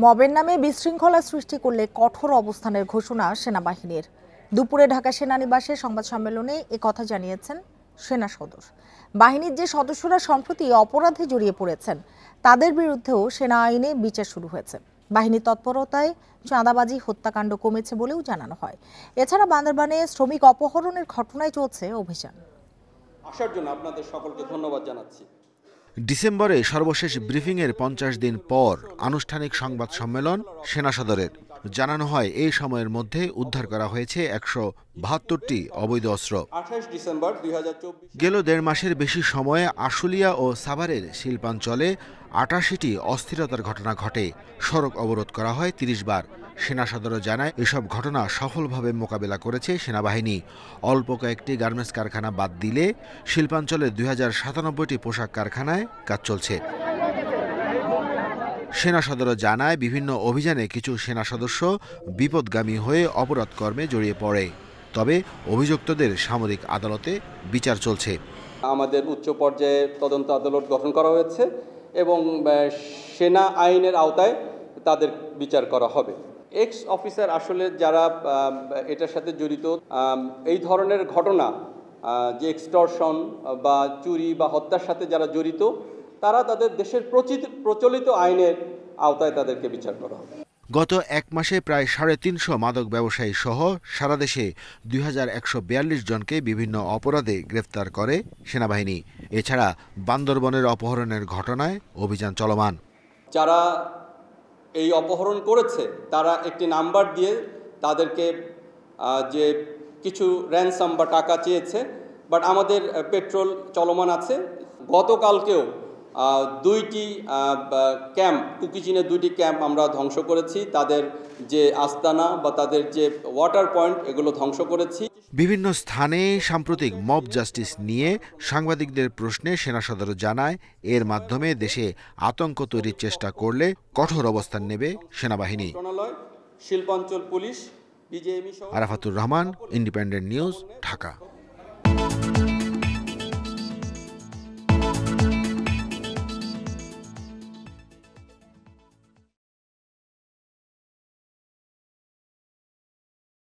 মবের নামে বিশৃঙ্খলা সৃষ্টি করলে কঠোর অবস্থানের ঘোষণা সেনাবাহিনীর। দুপুরে ঢাকা সেনানিবাসে সংবাদ সম্মেলনে একথা জানিয়েছেন সেনা সদর। বাহিনীর যে সদস্যরা সম্প্রতি অপরাধে জড়িয়ে পড়েছেন তাদের বিরুদ্ধেও সেনা আইনে বিচার শুরু হয়েছে। বাহিনীর তৎপরতায় চাঁদাবাজি হত্যাকাণ্ড কমেছে বলেও জানানো হয়। এছাড়া বান্দরবানে শ্রমিক অপহরণের ঘটনায় চলছে অভিযান। আসার জন্য আপনাদের সকলকে ধন্যবাদ জানাচ্ছি। ডিসেম্বরে সর্বশেষ ব্রিফিংয়ের 50 দিন পর আনুষ্ঠানিক সংবাদ সম্মেলন সেনা সদরের। জানানো হয় এই সময়ের মধ্যে উদ্ধার করা হয়েছে 172টি অবৈধ অস্ত্র। 28 ডিসেম্বর 2024 গেল 1.5 মাসের বেশি সময়ে আশুলিয়া ও সাভারের শিল্পাঞ্চলে 88টি অস্থিরতার ঘটনা ঘটে। সড়ক অবরোধ করা হয় 30 বার। সেনা সদরও জানায় এসব ঘটনা সফলভাবে মোকাবেলা করেছে সেনাবাহিনী। অল্প কয়েকটি গার্মেন্টস কারখানা বাদ দিলে শিল্পাঞ্চলের 2097টি পোশাক কারখানায় কাজ চলছে। সেনা সদরও জানায় বিভিন্ন অভিযানে কিছু সেনা সদস্য বিপদগামী হয়ে অপরাধ কর্মে জড়িয়ে পড়ে। তবে অভিযুক্তদের সামরিক আদালতে বিচার চলছে। আমাদের উচ্চ পর্যায়ে তদন্ত আদালত গঠন করা হয়েছে এবং সেনা আইনের আওতায় তাদের বিচার করা হবে। এক্স অফিসার আসলে যারা এটার সাথে জড়িত, এই ধরনের ঘটনা যে এক্সটর্শন বা চুরি বা হত্যার সাথে যারা জড়িত, তারা তাদের দেশের প্রচলিত আইনের আওতায় তাদেরকে বিচার করা হবে। গত 1 মাসে প্রায় 350 মাদক ব্যবসায়ী সহ সারা দেশে 2142 জনকে বিভিন্ন অপরাধে গ্রেফতার করে সেনাবাহিনী। এছাড়া বান্দরবনের অপহরণের ঘটনায় অভিযান চলমান। যারা এই অপহরণ করেছে তারা একটি নাম্বার দিয়ে তাদেরকে যে কিছু র্যানসাম বা টাকা চেয়েছে, বাট আমাদের পেট্রোল চলমান আছে। গতকালকেও 2টি ক্যাম্প, কুকিচিনে 2টি ক্যাম্প আমরা ধ্বংস করেছি। তাদের যে আস্তানা বা তাদের যে ওয়াটার পয়েন্ট, এগুলো ধ্বংস করেছি। বিভিন্ন স্থানে সাম্প্রতিক মব জাস্টিস নিয়ে সাংবাদিকদের প্রশ্নে সেনা সদর জানায় এর মাধ্যমে দেশে আতঙ্ক তৈরির চেষ্টা করলে কঠোর অবস্থান নেবে সেনাবাহিনী। শিল্পাঞ্চল পুলিশ, BGMEA. Arafatur Rahman, Independent News, Dhaka.